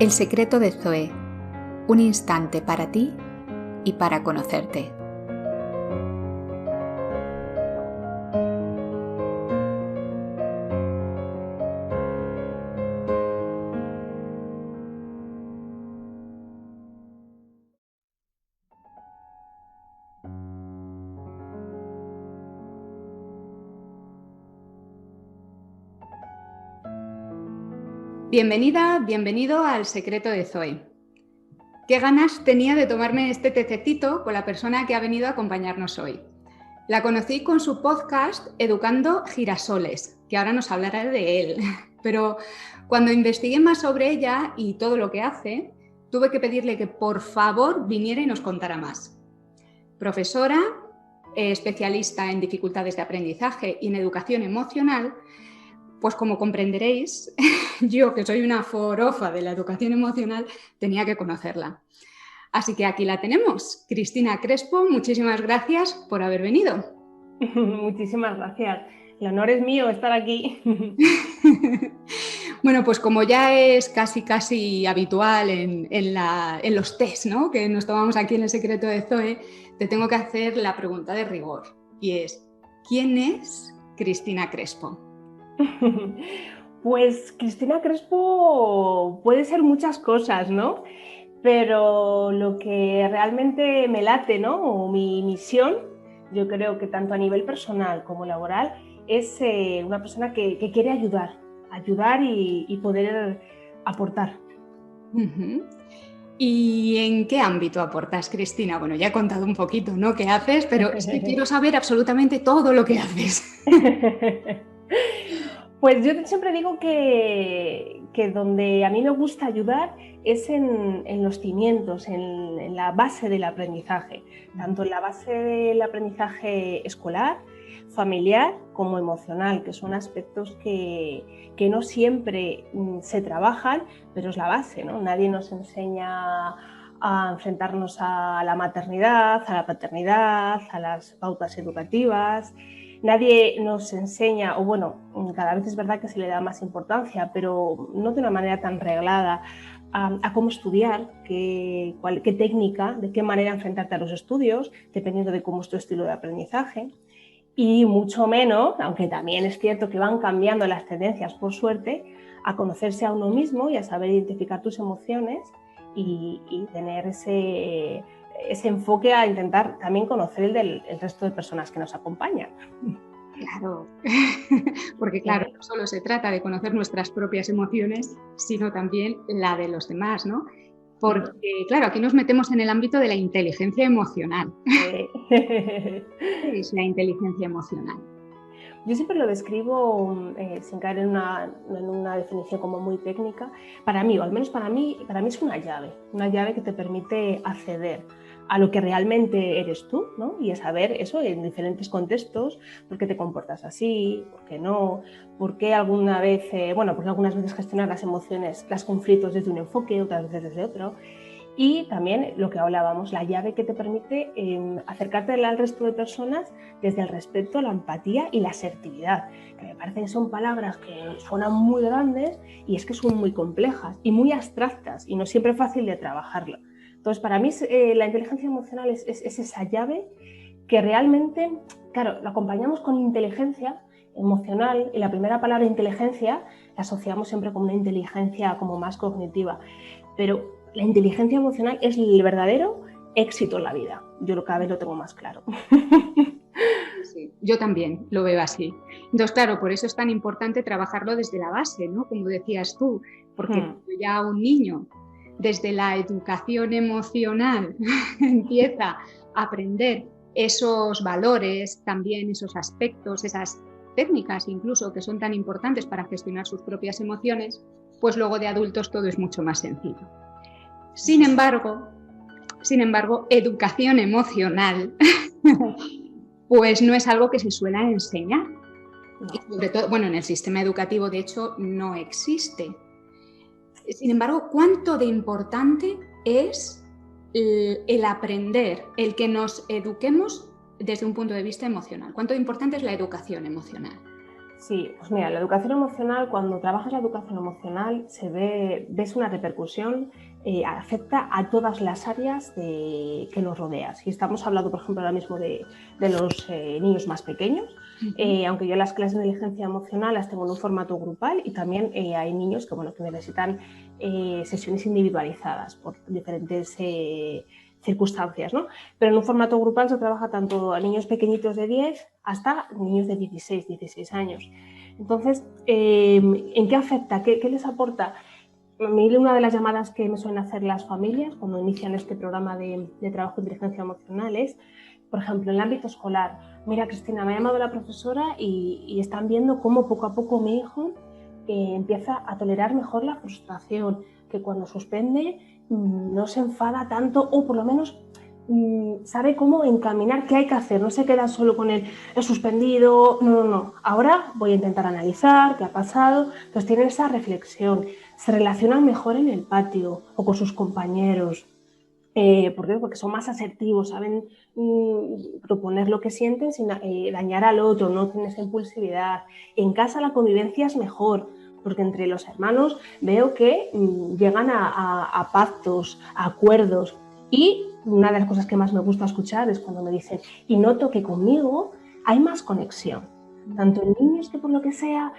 El secreto de Zoe. Un instante para ti y para conocerte. Bienvenida, bienvenido al secreto de Zoe. Qué ganas tenía de tomarme este tececito con la persona que ha venido a acompañarnos hoy. La conocí con su podcast Educando Girasoles, que ahora nos hablará de él. Pero cuando investigué más sobre ella y todo lo que hace, tuve que pedirle que por favor viniera y nos contara más. Profesora, especialista en dificultades de aprendizaje y en educación emocional, pues como comprenderéis, yo que soy una forofa de la educación emocional, tenía que conocerla. Así que aquí la tenemos. Cristina Crespo, muchísimas gracias por haber venido. Muchísimas gracias. El honor es mío estar aquí. Bueno, pues como ya es casi habitual en los test, ¿no?, que nos tomamos aquí en el secreto de Zoe, te tengo que hacer la pregunta de rigor. Y es, ¿quién es Cristina Crespo? Pues Cristina Crespo puede ser muchas cosas, ¿no? Pero lo que realmente me late, ¿no? O mi misión, yo creo que tanto a nivel personal como laboral, es una persona que quiere ayudar y poder aportar. Uh-huh. ¿Y en qué ámbito aportas, Cristina? Bueno, ya he contado un poquito, ¿no?, qué haces, pero es que quiero saber absolutamente todo lo que haces. Pues yo siempre digo que donde a mí me gusta ayudar es en los cimientos, en la base del aprendizaje, tanto en la base del aprendizaje escolar, familiar como emocional, que son aspectos que no siempre se trabajan, pero es la base, ¿no? Nadie nos enseña a enfrentarnos a la maternidad, a la paternidad, a las pautas educativas. Nadie nos enseña, o bueno, cada vez es verdad que se le da más importancia, pero no de una manera tan reglada, a cómo estudiar, qué técnica, de qué manera enfrentarte a los estudios, dependiendo de cómo es tu estilo de aprendizaje. Y mucho menos, aunque también es cierto que van cambiando las tendencias por suerte, a conocerse a uno mismo y a saber identificar tus emociones y tener ese enfoque a intentar también conocer el resto de personas que nos acompañan. Claro, porque claro, no solo se trata de conocer nuestras propias emociones, sino también la de los demás, ¿no? Porque claro, aquí nos metemos en el ámbito de la inteligencia emocional. ¿Qué es la inteligencia emocional? Yo siempre lo describo sin caer en una definición como muy técnica. Para mí, o al menos para mí es una llave que te permite acceder a lo que realmente eres tú, ¿no? Y a saber eso en diferentes contextos, por qué te comportas así, por qué no, porque algunas veces gestionar las emociones, los conflictos desde un enfoque, otras veces desde otro. Y también lo que hablábamos, la llave que te permite acercarte al resto de personas desde el respeto, la empatía y la asertividad, que me parece que son palabras que suenan muy grandes y es que son muy complejas y muy abstractas y no siempre es fácil de trabajarlo. Entonces, para mí la inteligencia emocional es esa llave que realmente, claro, la acompañamos con inteligencia emocional y la primera palabra inteligencia la asociamos siempre con una inteligencia como más cognitiva, pero la inteligencia emocional es el verdadero éxito en la vida. Yo cada vez lo tengo más claro. Sí, yo también lo veo así. Entonces, claro, por eso es tan importante trabajarlo desde la base, ¿no? Como decías tú, porque ya un niño, desde la educación emocional, empieza a aprender esos valores, también esos aspectos, esas técnicas incluso que son tan importantes para gestionar sus propias emociones, pues luego de adultos todo es mucho más sencillo. Sin embargo, educación emocional pues no es algo que se suele enseñar. Y sobre todo, bueno, en el sistema educativo, de hecho, no existe. Sin embargo, ¿cuánto de importante es el aprender, el que nos eduquemos desde un punto de vista emocional? ¿Cuánto de importante es la educación emocional? Sí, pues mira, la educación emocional, cuando trabajas la educación emocional, ves una repercusión, afecta a todas las áreas que nos rodean. Si estamos hablando, por ejemplo, ahora mismo de los niños más pequeños, aunque yo las clases de inteligencia emocional las tengo en un formato grupal, y también hay niños que necesitan sesiones individualizadas por diferentes circunstancias, ¿no? Pero en un formato grupal se trabaja tanto a niños pequeñitos de 10 hasta niños de 16 años. Entonces, ¿en qué afecta? ¿Qué les aporta? A mí una de las llamadas que me suelen hacer las familias cuando inician este programa de trabajo de inteligencia emocional es, por ejemplo, en el ámbito escolar. Mira, Cristina, me ha llamado la profesora y están viendo cómo poco a poco mi hijo empieza a tolerar mejor la frustración, que cuando suspende no se enfada tanto, o por lo menos sabe cómo encaminar qué hay que hacer, no se queda solo con el he suspendido, no, ahora voy a intentar analizar qué ha pasado. Entonces tienen esa reflexión, se relacionan mejor en el patio o con sus compañeros. ¿Por qué? Porque son más asertivos, saben proponer lo que sienten sin dañar al otro, no tienen esa impulsividad. En casa la convivencia es mejor, porque entre los hermanos veo que llegan a pactos, a acuerdos. Y una de las cosas que más me gusta escuchar es cuando me dicen, y noto que conmigo hay más conexión. Tanto en niños que por lo que sea,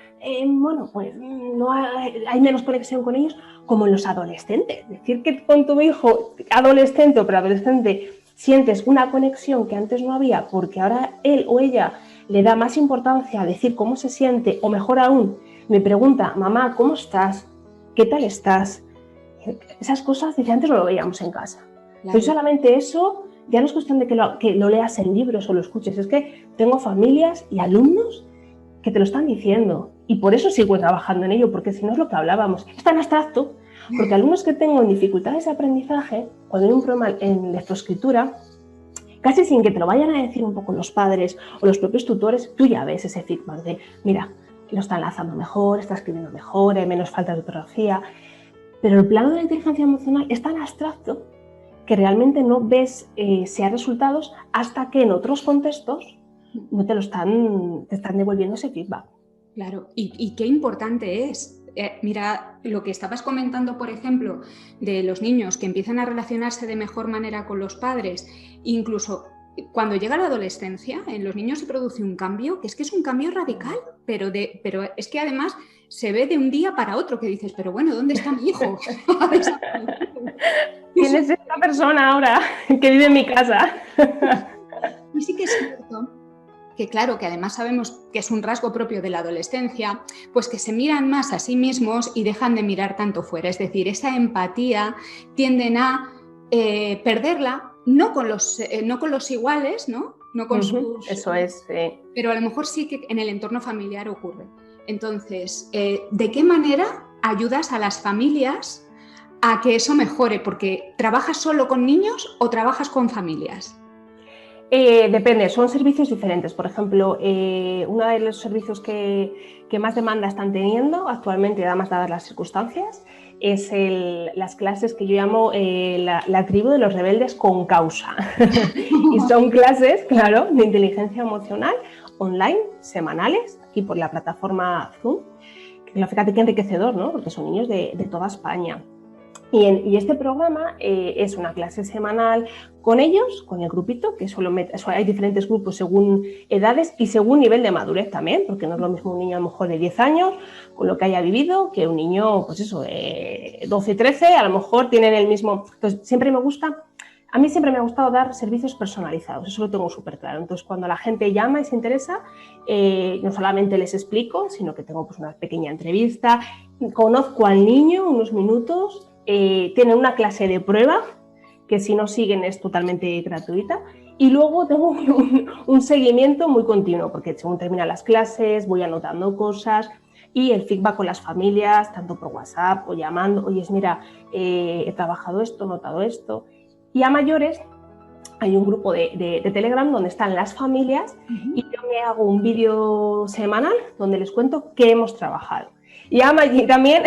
pues no hay menos conexión con ellos, como en los adolescentes. Decir que con tu hijo adolescente o preadolescente sientes una conexión que antes no había, porque ahora él o ella le da más importancia a decir cómo se siente, o mejor aún, me pregunta, mamá, ¿cómo estás? ¿Qué tal estás? Esas cosas, dice, antes no lo veíamos en casa. Claro. Pero solamente eso ya no es cuestión de que lo leas en libros o lo escuches, es que tengo familias y alumnos que te lo están diciendo, y por eso sigo trabajando en ello, porque si no es lo que hablábamos, es tan abstracto, porque alumnos que tengo en dificultades de aprendizaje, cuando hay un problema en lectoescritura, casi sin que te lo vayan a decir un poco los padres o los propios tutores, tú ya ves ese feedback de, mira, lo está enlazando mejor, está escribiendo mejor, hay menos falta de ortografía. Pero el plano de la inteligencia emocional es tan abstracto que realmente no ves si hay resultados hasta que en otros contextos no te están devolviendo ese feedback. Claro, y qué importante es. Mira, lo que estabas comentando, por ejemplo, de los niños que empiezan a relacionarse de mejor manera con los padres, incluso cuando llega la adolescencia, en los niños se produce un cambio, que es un cambio radical, pero es que además se ve de un día para otro, que dices, pero bueno, ¿dónde está mi hijo? ¿Quién es esta persona ahora que vive en mi casa? Y sí que es cierto que claro, que además sabemos que es un rasgo propio de la adolescencia, pues que se miran más a sí mismos y dejan de mirar tanto fuera. Es decir, esa empatía tienden a perderla, no con los iguales, ¿no? No con sus... Eso es. Pero a lo mejor sí que en el entorno familiar ocurre. Entonces, ¿de qué manera ayudas a las familias a que eso mejore? Porque ¿trabajas solo con niños o trabajas con familias? Depende, son servicios diferentes. Por ejemplo, uno de los servicios que más demanda están teniendo actualmente, además dadas las circunstancias, es las clases que yo llamo la tribu de los rebeldes con causa. Y son clases, claro, de inteligencia emocional online, semanales, aquí por la plataforma Zoom. Fíjate qué enriquecedor, ¿no? Porque son niños de toda España. Y este programa es una clase semanal con ellos, con el grupito, que hay diferentes grupos según edades y según nivel de madurez también, porque no es lo mismo un niño a lo mejor de 10 años, con lo que haya vivido, que un niño, pues eso, 12, 13, a lo mejor tienen el mismo... Entonces, a mí siempre me ha gustado dar servicios personalizados, eso lo tengo súper claro. Entonces, cuando la gente llama y se interesa, no solamente les explico, sino que tengo pues una pequeña entrevista, conozco al niño unos minutos, tienen una clase de prueba, que si no siguen es totalmente gratuita, y luego tengo un seguimiento muy continuo, porque según terminan las clases voy anotando cosas, y el feedback con las familias, tanto por WhatsApp o llamando, oye, mira, he trabajado esto, he notado esto. Y a mayores hay un grupo de Telegram donde están las familias, y yo me hago un vídeo semanal donde les cuento qué hemos trabajado. Y también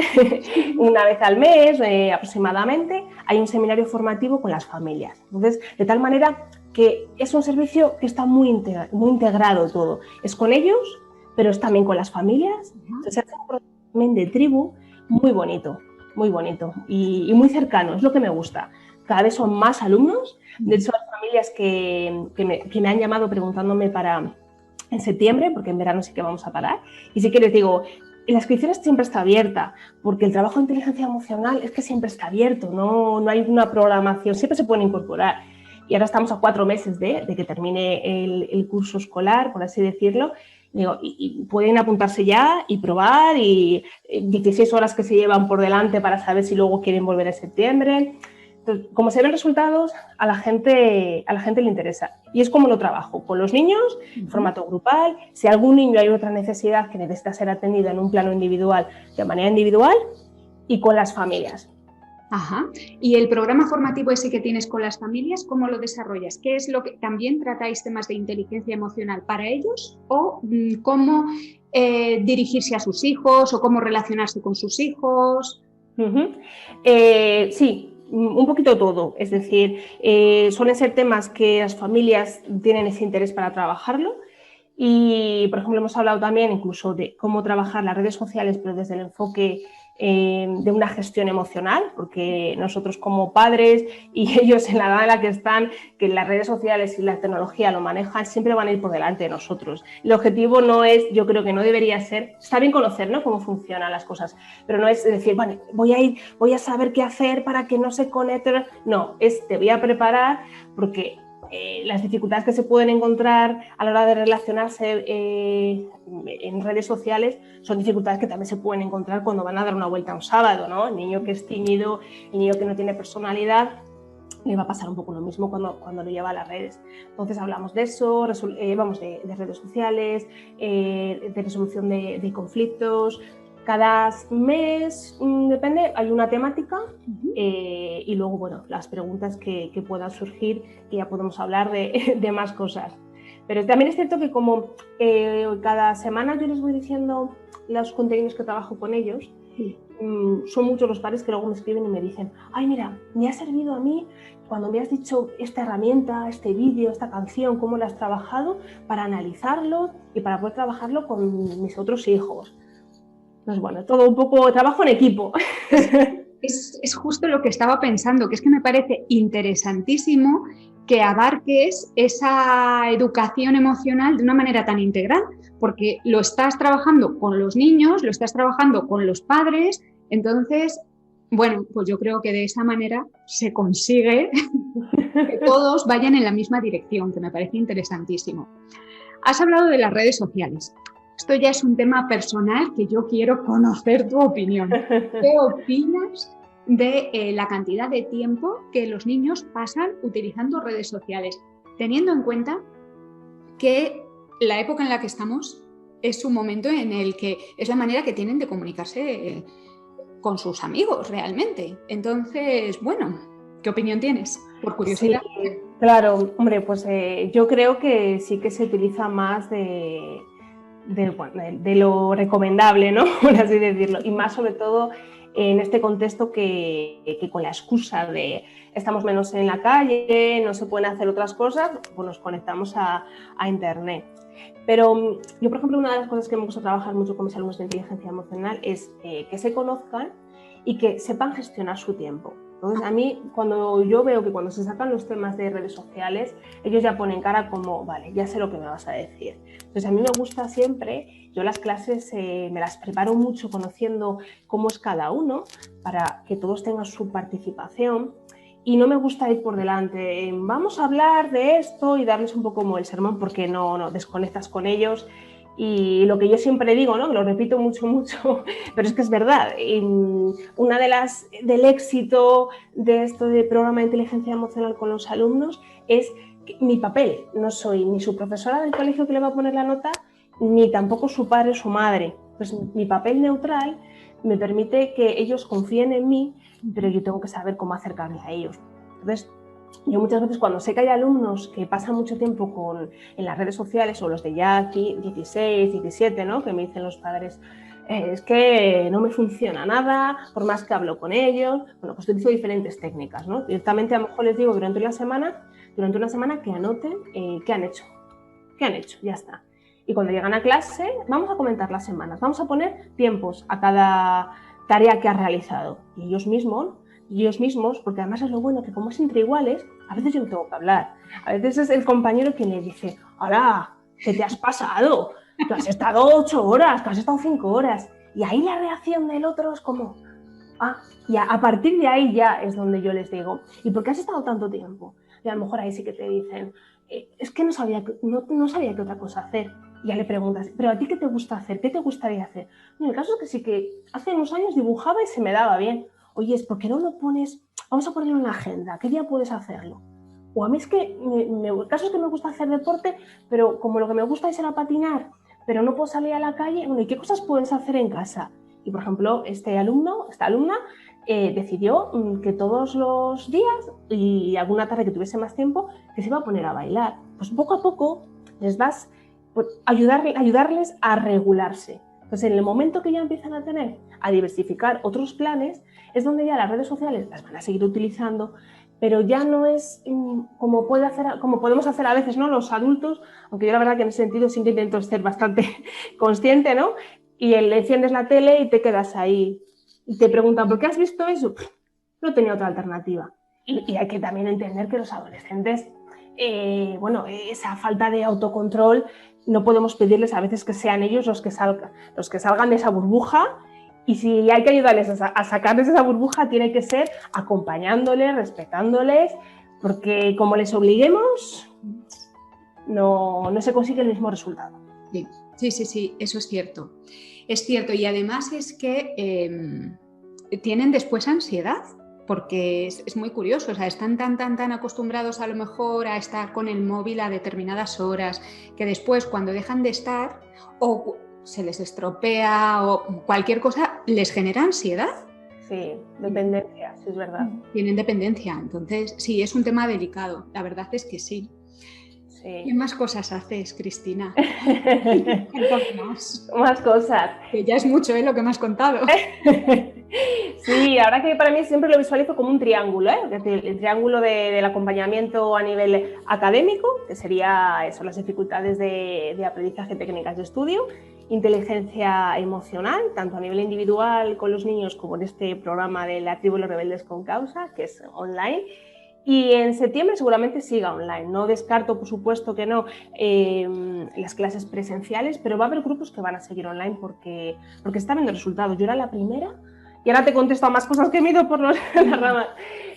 una vez al mes aproximadamente hay un seminario formativo con las familias. Entonces, de tal manera que es un servicio que está muy integrado todo. Es con ellos, pero es también con las familias. Entonces, es un proceso también de tribu muy bonito y muy cercano, es lo que me gusta. Cada vez son más alumnos, de hecho, hay familias que me han llamado preguntándome para en septiembre, porque en verano sí que vamos a parar, y sí que les digo, la inscripción siempre está abierta, porque el trabajo de inteligencia emocional es que siempre está abierto, no hay una programación, siempre se pueden incorporar. Y ahora estamos a 4 meses de que termine el curso escolar, por así decirlo. Digo, y pueden apuntarse ya y probar, y 16 horas que se llevan por delante para saber si luego quieren volver en septiembre. Entonces, como se ven resultados, a la gente le interesa. Y es como lo trabajo, con los niños, en formato grupal. Si algún niño hay otra necesidad que necesita ser atendida en un plano individual, de manera individual, y con las familias. Ajá. ¿Y el programa formativo ese que tienes con las familias, cómo lo desarrollas? ¿Qué es lo que también tratáis temas de inteligencia emocional para ellos? ¿O cómo dirigirse a sus hijos o cómo relacionarse con sus hijos? Sí, un poquito todo. Es decir, suelen ser temas que las familias tienen ese interés para trabajarlo. Y, por ejemplo, hemos hablado también incluso de cómo trabajar las redes sociales, pero desde el enfoque de una gestión emocional, porque nosotros como padres y ellos en la edad en la que están, que las redes sociales y la tecnología lo manejan, siempre van a ir por delante de nosotros. El objetivo no es, yo creo que no debería ser, está bien conocer, ¿no?, cómo funcionan las cosas, pero no es decir, bueno, voy a saber qué hacer para que no se conecte. No, es te voy a preparar porque las dificultades que se pueden encontrar a la hora de relacionarse en redes sociales son dificultades que también se pueden encontrar cuando van a dar una vuelta un sábado, ¿no? El niño que es tímido, el niño que no tiene personalidad, le va a pasar un poco lo mismo cuando lo lleva a las redes. Entonces hablamos de eso, vamos de redes sociales, de resolución de conflictos. Cada mes, depende, hay una temática y luego, bueno, las preguntas que puedan surgir, y ya podemos hablar de más cosas. Pero también es cierto que como cada semana yo les voy diciendo los contenidos que trabajo con ellos, son muchos los padres que luego me escriben y me dicen, ay, mira, me ha servido a mí cuando me has dicho esta herramienta, este vídeo, esta canción, cómo la has trabajado, para analizarlo y para poder trabajarlo con mis otros hijos. Pues bueno, todo un poco trabajo en equipo. Es justo lo que estaba pensando, que es que me parece interesantísimo que abarques esa educación emocional de una manera tan integral, porque lo estás trabajando con los niños, lo estás trabajando con los padres, entonces, bueno, pues yo creo que de esa manera se consigue que todos vayan en la misma dirección, que me parece interesantísimo. Has hablado de las redes sociales. Esto ya es un tema personal que yo quiero conocer tu opinión. ¿Qué opinas de la cantidad de tiempo que los niños pasan utilizando redes sociales, teniendo en cuenta que la época en la que estamos es un momento en el que es la manera que tienen de comunicarse con sus amigos realmente? Entonces, bueno, ¿qué opinión tienes? Por curiosidad. Sí, claro, hombre, pues yo creo que sí que se utiliza más de lo recomendable, ¿no? Por así decirlo, y más sobre todo en este contexto que con la excusa de estamos menos en la calle, no se pueden hacer otras cosas, pues nos conectamos a internet. Pero yo, por ejemplo, una de las cosas que me gusta trabajar mucho con mis alumnos de inteligencia emocional es que se conozcan y que sepan gestionar su tiempo. Entonces, a mí, cuando yo veo que cuando se sacan los temas de redes sociales, ellos ya ponen cara como, vale, ya sé lo que me vas a decir. Entonces, a mí me gusta siempre, yo las clases me las preparo mucho conociendo cómo es cada uno, para que todos tengan su participación. Y no me gusta ir por delante, vamos a hablar de esto y darles un poco como el sermón, porque no desconectas con ellos. Y lo que yo siempre digo, ¿no?, que lo repito mucho, pero es que es verdad. Una de las del éxito de esto de programa de inteligencia emocional con los alumnos es que mi papel. No soy ni su profesora del colegio que le va a poner la nota, ni tampoco su padre o su madre. Pues mi papel neutral me permite que ellos confíen en mí, pero yo tengo que saber cómo acercarme a ellos. Entonces, yo muchas veces, cuando sé que hay alumnos que pasan mucho tiempo en las redes sociales, o los de ya 16, 17, ¿no?, que me dicen los padres, es que no me funciona nada, por más que hablo con ellos, bueno, pues utilizo diferentes técnicas, ¿no? Directamente a lo mejor les digo durante una semana que anoten qué han hecho, ya está. Y cuando llegan a clase, vamos a comentar las semanas, vamos a poner tiempos a cada tarea que has realizado. Y ellos mismos, porque además es lo bueno que como es entre iguales, a veces yo no tengo que hablar. A veces es el compañero quien le dice, ¡hala! ¿Qué te has pasado? Tú has estado 8 horas, tú has estado 5 horas. Y ahí la reacción del otro es como, y a partir de ahí ya es donde yo les digo, ¿y por qué has estado tanto tiempo? Y a lo mejor ahí sí que te dicen, es que no sabía qué otra cosa hacer. Y ya le preguntas, ¿pero a ti qué te gusta hacer? ¿Qué te gustaría hacer? No, el caso es que sí que hace unos años dibujaba y se me daba bien. Oye, ¿por qué no lo pones? Vamos a ponerlo en la agenda. ¿Qué día puedes hacerlo? O a mí es que, el caso es que me gusta hacer deporte, pero como lo que me gusta es ir a patinar, pero no puedo salir a la calle, bueno, ¿y qué cosas puedes hacer en casa? Y, por ejemplo, esta alumna decidió que todos los días y alguna tarde que tuviese más tiempo, que se iba a poner a bailar. Pues poco a poco les vas ayudarles a regularse. Entonces, en el momento que ya empiezan a diversificar otros planes, es donde ya las redes sociales las van a seguir utilizando, pero ya no es como podemos hacer a veces, ¿no?, los adultos, aunque yo la verdad que en ese sentido siempre intento ser bastante consciente, ¿no? Y le enciendes la tele y te quedas ahí. Y te preguntan, ¿por qué has visto eso? No tenía otra alternativa. Y hay que también entender que los adolescentes, esa falta de autocontrol, no podemos pedirles a veces que sean ellos los que salgan de esa burbuja. Y si hay que ayudarles a sacarles de esa burbuja, tiene que ser acompañándoles, respetándoles, porque como les obliguemos, no se consigue el mismo resultado. Sí, eso es cierto. Es cierto, y además es que tienen después ansiedad, porque es muy curioso, o sea, están tan acostumbrados a lo mejor a estar con el móvil a determinadas horas, que después cuando dejan de estar o se les estropea o cualquier cosa, les genera ansiedad. Sí, dependencia, sí, es verdad. Tienen dependencia, entonces sí, es un tema delicado, la verdad es que sí. Sí. ¿Qué más cosas haces, Cristina? Más cosas. Que ya es mucho, lo que me has contado. Sí, ahora que para mí siempre lo visualizo como un triángulo, es decir, el triángulo del acompañamiento a nivel académico, que sería eso, las dificultades de aprendizaje, técnicas de estudio, inteligencia emocional, tanto a nivel individual con los niños como en este programa de la tribu de los rebeldes con causa, que es online. Y en septiembre seguramente siga online. No descarto, por supuesto que no, las clases presenciales, pero va a haber grupos que van a seguir online porque están viendo resultados. Yo era la primera, y ahora te contesto a más cosas que me he ido por las ramas.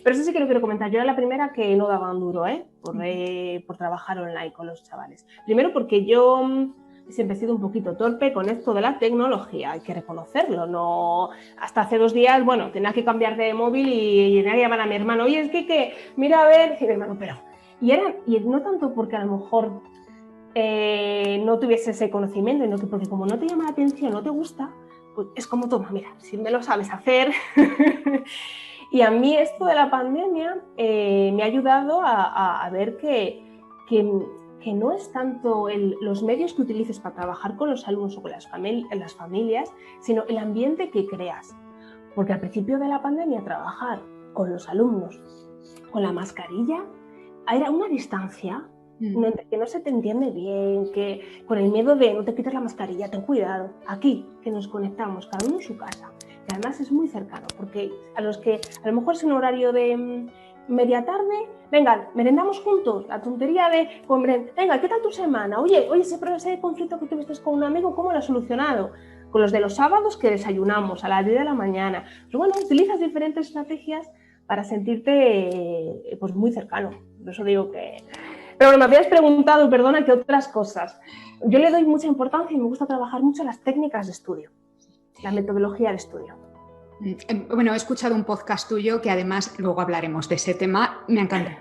Pero eso sí que lo quiero comentar. Yo era la primera que no daba un duro por trabajar online con los chavales. Primero porque yo siempre he sido un poquito torpe con esto de la tecnología, hay que reconocerlo. No, hasta hace 2 días, bueno, tenía que cambiar de móvil y tenía que llamar a mi hermano, oye, es que mira a ver, y mi hermano, pero... Y no tanto porque a lo mejor no tuviese ese conocimiento, sino que porque como no te llama la atención, no te gusta, pues es como, toma, mira, si me lo sabes hacer. Y a mí esto de la pandemia me ha ayudado a ver que no es tanto los medios que utilices para trabajar con los alumnos o con las familias, sino el ambiente que creas. Porque al principio de la pandemia trabajar con los alumnos con la mascarilla era una distancia que no se te entiende bien, que con el miedo de no te quites la mascarilla, ten cuidado. Aquí, que nos conectamos, cada uno en su casa, que además es muy cercano, porque a los que a lo mejor es un horario de media tarde, venga, merendamos juntos, la tontería de, venga, ¿qué tal tu semana? Oye, ese conflicto que tuviste con un amigo, ¿cómo lo has solucionado? Con los de los sábados que desayunamos a las 10 de la mañana. Pero bueno, utilizas diferentes estrategias para sentirte pues muy cercano. Por eso digo que... Pero bueno, me habías preguntado, perdona, ¿qué otras cosas? Yo le doy mucha importancia y me gusta trabajar mucho las técnicas de estudio, la metodología de estudio. Bueno, he escuchado un podcast tuyo que además, luego hablaremos de ese tema, me ha encantado.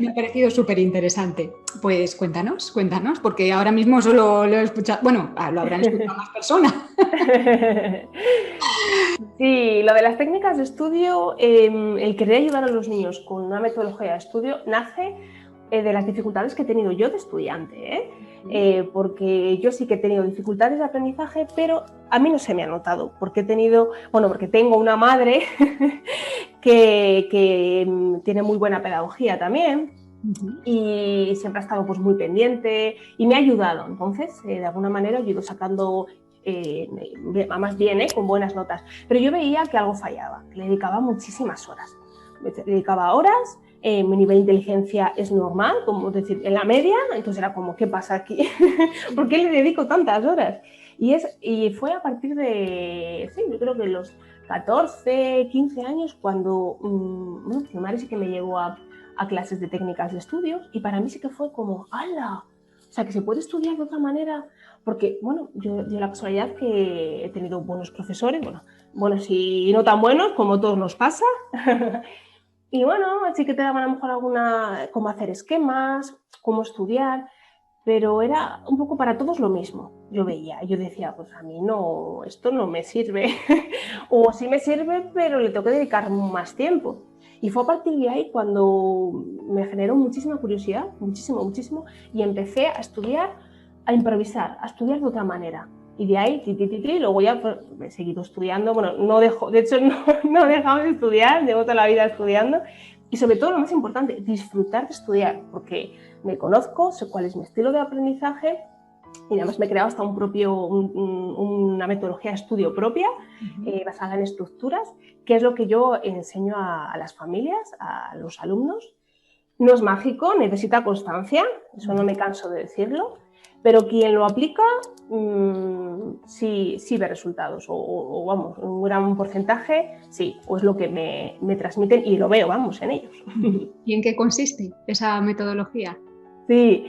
Me ha parecido súper interesante. Pues cuéntanos, porque ahora mismo solo lo he escuchado, bueno, lo habrán escuchado más personas. Sí, lo de las técnicas de estudio, el querer ayudar a los niños con una metodología de estudio nace de las dificultades que he tenido yo de estudiante, porque yo sí que he tenido dificultades de aprendizaje, pero a mí no se me ha notado, porque tengo una madre que tiene muy buena pedagogía también, y siempre ha estado pues muy pendiente y me ha ayudado. Entonces, de alguna manera, yo he ido sacando, más bien, con buenas notas. Pero yo veía que algo fallaba, que le dedicaba muchísimas horas. Me dedicaba horas, mi nivel de inteligencia es normal, como decir, en la media, entonces era como, ¿qué pasa aquí? ¿Por qué le dedico tantas horas? Y fue a partir de, sí, yo creo que los 14, 15 años, cuando mi madre sí que me llevó a clases de técnicas de estudios y para mí sí que fue como, ¡hala! O sea, que se puede estudiar de otra manera, porque, bueno, yo la casualidad que he tenido buenos profesores, bueno, si no tan buenos, como todos nos pasa, y bueno, sí que te daban a lo mejor cómo hacer esquemas, cómo estudiar, pero era un poco para todos lo mismo. Yo decía, pues a mí no, esto no me sirve, o sí me sirve, pero le tengo que dedicar más tiempo. Y fue a partir de ahí cuando me generó muchísima curiosidad, muchísimo, y empecé a estudiar, a improvisar, a estudiar de otra manera. Y de ahí, luego ya pues, he seguido estudiando, de hecho no he dejado de estudiar, llevo toda la vida estudiando, y sobre todo lo más importante, disfrutar de estudiar, porque me conozco, sé cuál es mi estilo de aprendizaje y además me he creado hasta una metodología de estudio propia basada en estructuras, que es lo que yo enseño a las familias, a los alumnos. No es mágico, necesita constancia, eso no me canso de decirlo, pero quien lo aplica sí ve resultados, o vamos, un gran porcentaje sí, o es lo que me transmiten y lo veo, vamos, en ellos. ¿Y en qué consiste esa metodología? Sí,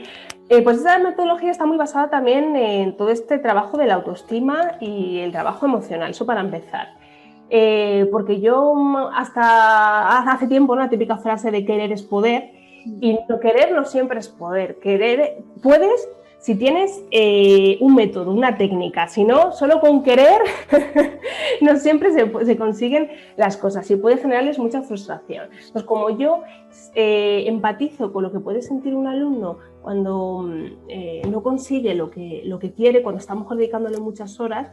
pues esa metodología está muy basada también en todo este trabajo de la autoestima y el trabajo emocional, eso para empezar. Porque yo hasta hace tiempo, la típica frase de querer es poder, y no querer no siempre es poder. Querer puedes si tienes un método, una técnica, si no, solo con querer no siempre se consiguen las cosas y puede generarles mucha frustración. Pues como yo empatizo con lo que puede sentir un alumno cuando no consigue lo que quiere, cuando está a lo mejor dedicándole muchas horas,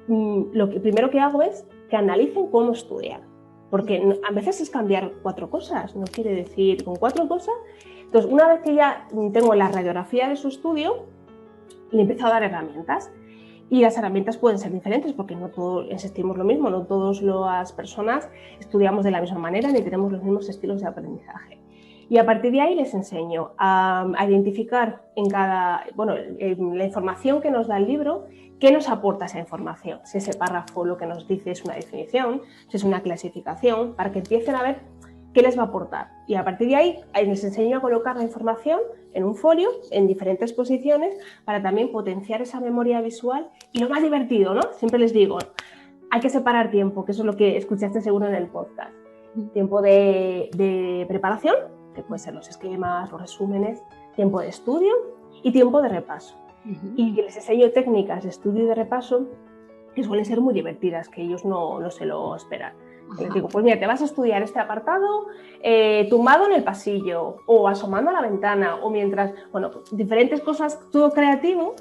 lo que primero que hago es que analicen cómo estudiar. Porque a veces es cambiar 4 cosas, no quiere decir con 4 cosas. Entonces, una vez que ya tengo la radiografía de su estudio, le empiezo a dar herramientas. Y las herramientas pueden ser diferentes porque no todos insistimos lo mismo, no todas las personas estudiamos de la misma manera ni tenemos los mismos estilos de aprendizaje. Y a partir de ahí les enseño a identificar en la información que nos da el libro, qué nos aporta esa información. Si ese párrafo lo que nos dice es una definición, si es una clasificación, para que empiecen a ver qué les va a aportar. Y a partir de ahí les enseño a colocar la información en un folio, en diferentes posiciones, para también potenciar esa memoria visual. Y lo más divertido, ¿no? Siempre les digo, hay que separar tiempo, que eso es lo que escuchaste seguro en el podcast. Tiempo de preparación, que pueden ser los esquemas, los resúmenes, tiempo de estudio y tiempo de repaso. Y les enseño técnicas de estudio y de repaso que suelen ser muy divertidas, que ellos no se lo esperan. Les digo, pues mira, te vas a estudiar este apartado tumbado en el pasillo o asomando a la ventana o mientras, diferentes cosas, todo creativo,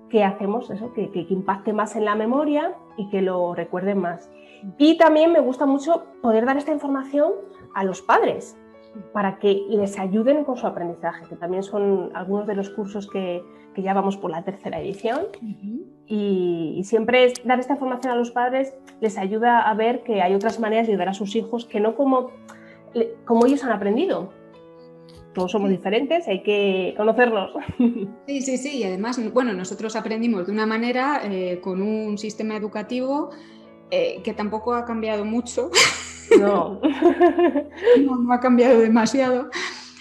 que hacemos eso, que impacte más en la memoria y que lo recuerden más. Y también me gusta mucho poder dar esta información a los padres para que les ayuden con su aprendizaje, que también son algunos de los cursos que ya vamos por la 3ª edición. Y siempre dar esta información a los padres les ayuda a ver que hay otras maneras de ayudar a sus hijos que no como ellos han aprendido. Todos somos diferentes, hay que conocernos. Sí, y además, nosotros aprendimos de una manera con un sistema educativo que tampoco ha cambiado mucho. No. No ha cambiado demasiado.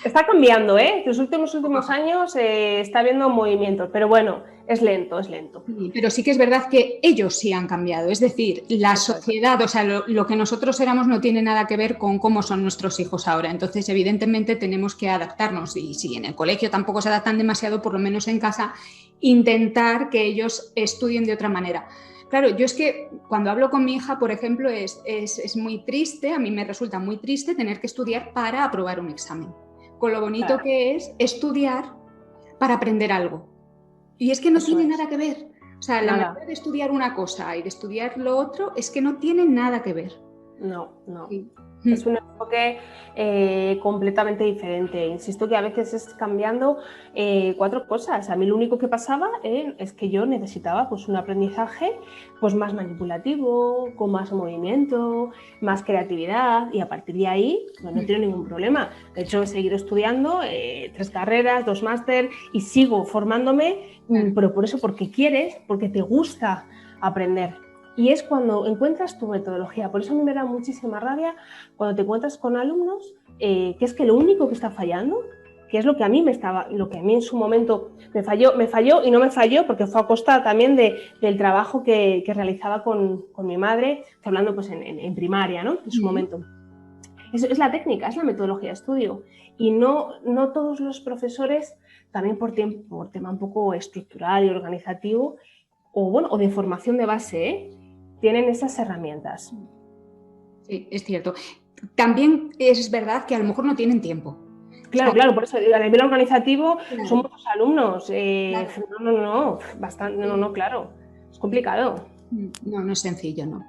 Está cambiando, Los últimos años está habiendo movimientos, pero bueno, es lento. Sí, pero sí que es verdad que ellos sí han cambiado, es decir, la sociedad, o sea, lo que nosotros éramos no tiene nada que ver con cómo son nuestros hijos ahora, entonces evidentemente tenemos que adaptarnos y si en el colegio tampoco se adaptan demasiado, por lo menos en casa, intentar que ellos estudien de otra manera. Claro, yo es que cuando hablo con mi hija, por ejemplo, es muy triste, a mí me resulta muy triste tener que estudiar para aprobar un examen, con lo bonito que es estudiar para aprender algo. Y es que no tiene nada que ver. O sea, la manera de estudiar una cosa y de estudiar lo otro es que no tiene nada que ver. No. Sí. Es un enfoque completamente diferente. Insisto que a veces es cambiando 4 cosas. A mí lo único que pasaba es que yo necesitaba pues, un aprendizaje pues, más manipulativo, con más movimiento, más creatividad, y a partir de ahí pues, no tengo ningún problema. De hecho, he seguido estudiando 3 carreras, 2 máster y sigo formándome, pero por eso, porque quieres, porque te gusta aprender. Y es cuando encuentras tu metodología. Por eso a mí me da muchísima rabia cuando te encuentras con alumnos que es que lo único que está fallando, que es lo que a mí en su momento me falló y no me falló porque fue a costa también del trabajo que realizaba con mi madre, hablando pues en primaria, ¿no? En su momento. Es la técnica, es la metodología de estudio. Y no todos los profesores, también por tema un poco estructural y organizativo, o de formación de base, tienen esas herramientas. Sí, es cierto. También es verdad que a lo mejor no tienen tiempo. Claro, por eso a nivel organizativo son muchos alumnos. Claro. Bastante, claro, es complicado. No es sencillo, ¿no?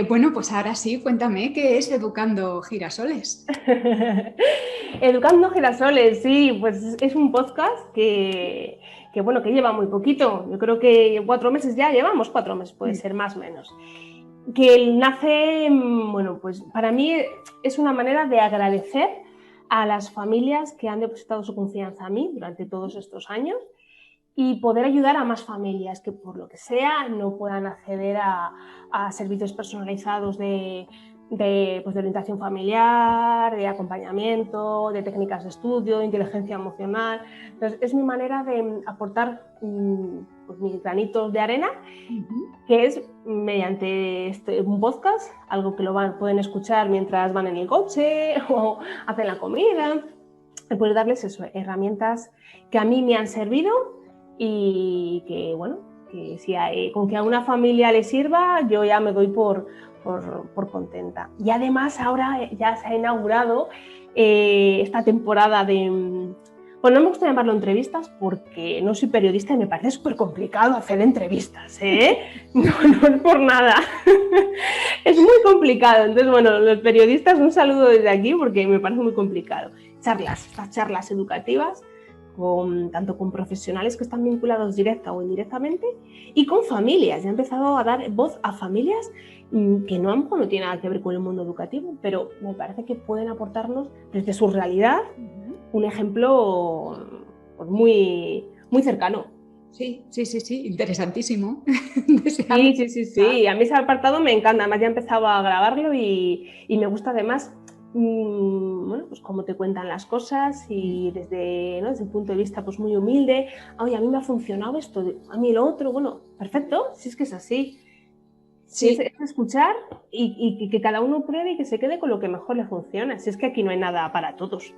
Bueno, pues ahora sí, cuéntame, ¿qué es Educando Girasoles? Educando Girasoles, sí, pues es un podcast que lleva muy poquito. Yo creo que 4 meses ya, llevamos 4 meses, puede ser más o menos. Que nace, bueno, pues para mí es una manera de agradecer a las familias que han depositado su confianza a mí durante todos estos años y poder ayudar a más familias que por lo que sea no puedan acceder a servicios personalizados de orientación familiar, de acompañamiento, de técnicas de estudio, de inteligencia emocional. Entonces, es mi manera de aportar pues, mis granitos de arena, que es mediante un podcast, algo que pueden escuchar mientras van en el coche o hacen la comida, y poder darles herramientas que a mí me han servido y que, bueno, que si con que a una familia le sirva, yo ya me doy por contenta. Y además ahora ya se ha inaugurado esta temporada de... Bueno, no me gusta llamarlo entrevistas porque no soy periodista y me parece súper complicado hacer entrevistas, ¿eh? No es por nada. Es muy complicado. Entonces, bueno, los periodistas, un saludo desde aquí porque me parece muy complicado. Estas charlas educativas, tanto con profesionales que están vinculados directa o indirectamente y con familias. Ya he empezado a dar voz a familias que no tienen nada que ver con el mundo educativo, pero me parece que pueden aportarnos desde su realidad un ejemplo pues, muy, muy cercano. Sí, interesantísimo. Sí, a mí ese apartado me encanta, además ya he empezado a grabarlo y me gusta además bueno, pues cómo te cuentan las cosas y desde el punto de vista pues muy humilde. Oye, a mí me ha funcionado esto, a mí lo otro, bueno, perfecto, si es que es así. Sí. Es escuchar y que cada uno pruebe y que se quede con lo que mejor le funciona. Si es que aquí no hay nada para todos.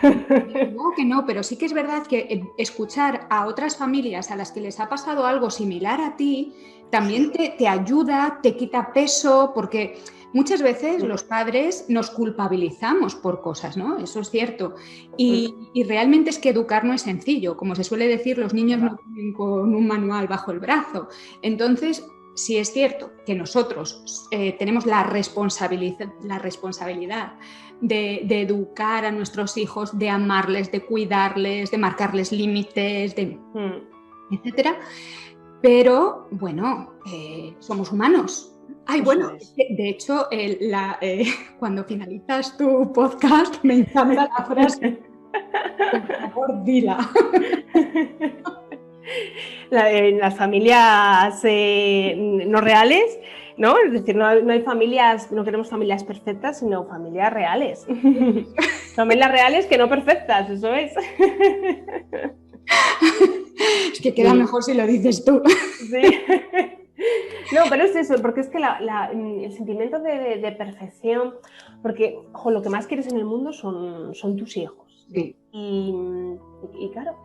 No, que no, pero sí que es verdad que escuchar a otras familias a las que les ha pasado algo similar a ti también te ayuda, te quita peso, porque muchas veces los padres nos culpabilizamos por cosas, ¿no? Eso es cierto. Y realmente es que educar no es sencillo. Como se suele decir, los niños no vienen con un manual bajo el brazo. Entonces, sí es cierto que nosotros tenemos la responsabilidad de educar a nuestros hijos, de amarles, de cuidarles, de marcarles límites, etcétera. Pero, bueno, somos humanos. Ay, bueno, de hecho, cuando finalizas tu podcast me encanta la frase. Por favor, dila. En las familias no reales, ¿no? Es decir, no hay familias, no queremos familias perfectas, sino familias reales. Familias reales que no perfectas, eso es. Es que queda mejor si lo dices tú. Sí. No, pero es eso, porque es que el sentimiento de perfección, porque lo que más quieres en el mundo son tus hijos. Sí. Y claro,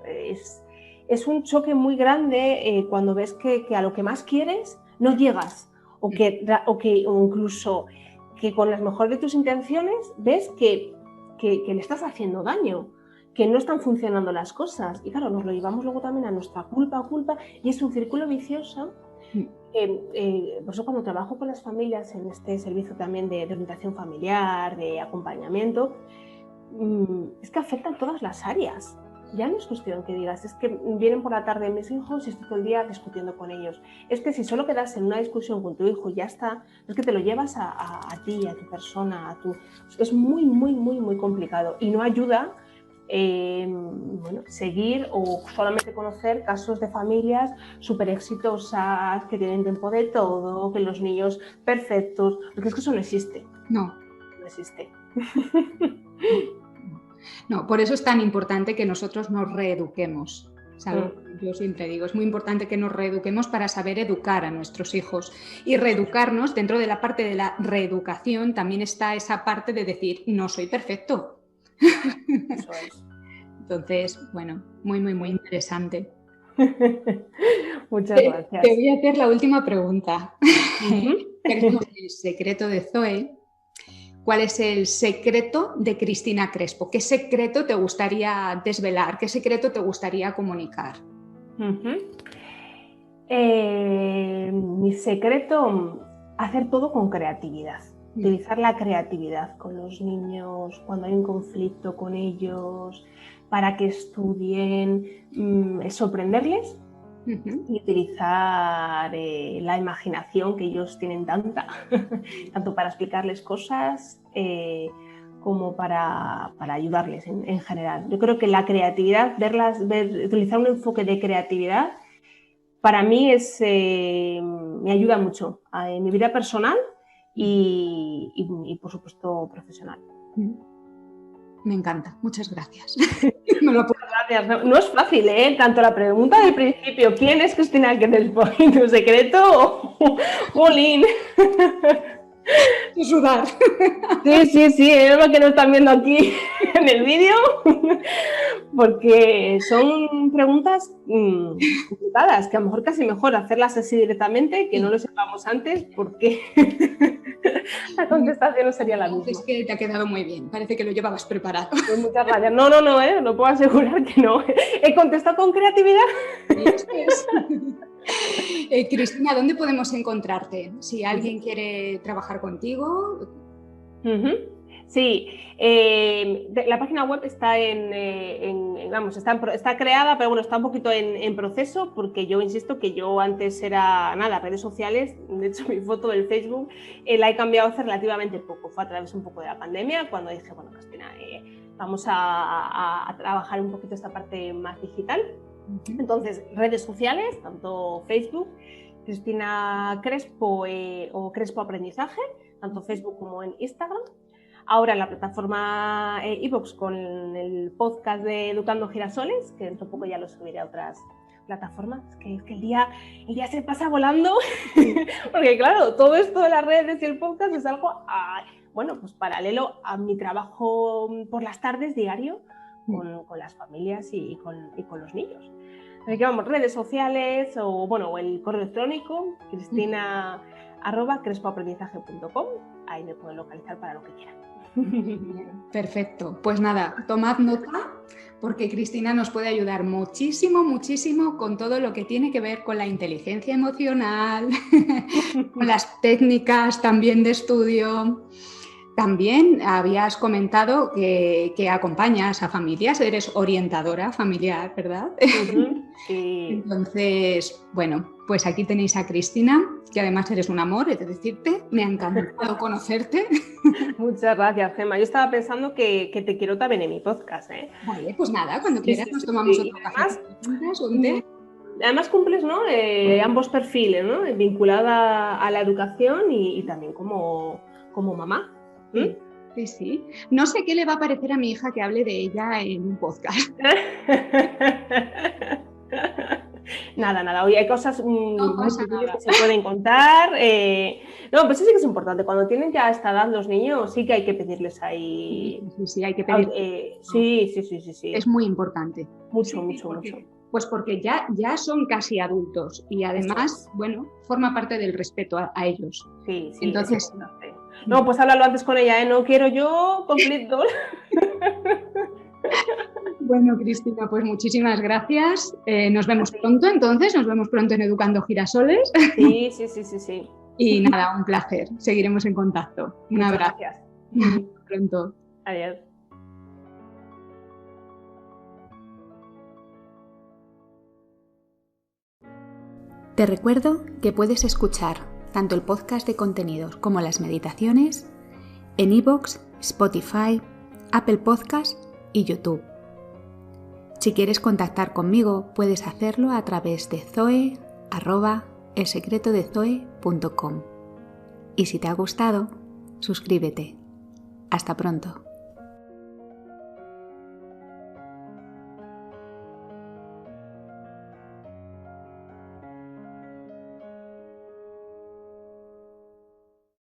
es un choque muy grande cuando ves que a lo que más quieres no llegas o incluso que con las mejores de tus intenciones ves que le estás haciendo daño, que no están funcionando las cosas y claro, nos lo llevamos luego también a nuestra culpa y es un círculo vicioso Por eso cuando trabajo con las familias en este servicio también de orientación familiar, de acompañamiento, es que afectan todas las áreas. Ya no es cuestión que digas, es que vienen por la tarde mis hijos y estoy todo el día discutiendo con ellos. Es que si solo quedas en una discusión con tu hijo y ya está, es que te lo llevas a ti, a tu persona, es muy, muy, muy, muy complicado y no ayuda seguir o solamente conocer casos de familias súper exitosas, que tienen tiempo de todo, que los niños perfectos, porque es que eso no existe. No existe. No, por eso es tan importante que nosotros nos reeduquemos. ¿Sabes? Yo siempre digo, es muy importante que nos reeduquemos para saber educar a nuestros hijos. Y reeducarnos, dentro de la parte de la reeducación, también está esa parte de decir, no soy perfecto. Eso es. Entonces, bueno, muy, muy, muy interesante. Muchas gracias. Te voy a hacer la última pregunta. Ya que estamos en el secreto de Zoe, ¿cuál es el secreto de Cristina Crespo? ¿Qué secreto te gustaría desvelar? ¿Qué secreto te gustaría comunicar? Mi secreto, hacer todo con creatividad. Utilizar la creatividad con los niños, cuando hay un conflicto con ellos, para que estudien, sorprenderles y utilizar la imaginación que ellos tienen tanta, tanto para explicarles cosas como para ayudarles en general. Yo creo que la creatividad, utilizar un enfoque de creatividad, para mí me ayuda mucho en mi vida personal y por supuesto profesional. Me encanta, muchas gracias. Muchas gracias. No es fácil, tanto la pregunta del principio, ¿quién es Cristina Crespo? ¿Tu secreto? ¡Jolín! Sudar. Sí, es lo que nos están viendo aquí en el vídeo, porque son preguntas complicadas, que a lo mejor casi mejor hacerlas así directamente, que no lo sepamos antes, porque la contestación no sería la misma. Es que te ha quedado muy bien, parece que lo llevabas preparado. Pues muchas gracias. No, no puedo asegurar que no. He contestado con creatividad. Eso es. Cristina, ¿dónde podemos encontrarte? Si alguien quiere trabajar contigo. Sí, la página web está está creada, pero bueno, está un poquito en proceso, porque yo insisto que yo antes era redes sociales. De hecho, mi foto del Facebook la he cambiado hace relativamente poco. Fue a través un poco de la pandemia, cuando dije, bueno, Cristina, vamos a trabajar un poquito esta parte más digital. Entonces, redes sociales, tanto Facebook, Cristina Crespo o Crespo Aprendizaje, tanto Facebook como en Instagram. Ahora en la plataforma iVoox con el podcast de Educando Girasoles, que dentro de poco ya lo subiré a otras plataformas. Es que el día se pasa volando, porque claro, todo esto de las redes y el podcast es algo, pues paralelo a mi trabajo por las tardes diario con las familias y con los niños. Así que vamos, redes sociales o el correo electrónico, cristina@crespoaprendizaje.com, ahí me pueden localizar para lo que quieran. Perfecto, pues nada, tomad nota, porque Cristina nos puede ayudar muchísimo, muchísimo con todo lo que tiene que ver con la inteligencia emocional, con las técnicas también de estudio. También habías comentado que acompañas a familias, eres orientadora familiar, ¿verdad? Sí. Entonces, bueno, pues aquí tenéis a Cristina, que además eres un amor, he de decirte, me ha encantado conocerte. Muchas gracias, Gemma. Yo estaba pensando que te quiero también en mi podcast, ¿eh? Vale, pues nada, cuando quieras nos tomamos otro café. Además cumples, ¿no? Ambos perfiles, ¿no? Vinculada a la educación y también como mamá. Sí. No sé qué le va a parecer a mi hija que hable de ella en un podcast. Nada. Hoy hay cosas muy sencillas que se pueden contar. Pues sí que es importante. Cuando tienen ya esta edad los niños, sí que hay que pedirles ahí. Sí, hay que pedir. Sí. Es muy importante. Mucho. Pues porque ya son casi adultos y además, forma parte del respeto a ellos. Sí. Entonces, pues háblalo antes con ella, ¿eh? No quiero yo conflicto. Bueno, Cristina, pues muchísimas gracias. Nos vemos pronto, entonces, nos vemos pronto en Educando Girasoles. Sí. Y nada, un placer. Seguiremos en contacto. Un Muchas abrazo. gracias. Hasta pronto. Adiós. Te recuerdo que puedes escuchar tanto el podcast de contenidos como las meditaciones en iVoox, Spotify, Apple Podcasts y YouTube. Si quieres contactar conmigo, puedes hacerlo a través de zoe@elsecretodezoe.com. Y si te ha gustado, suscríbete. Hasta pronto.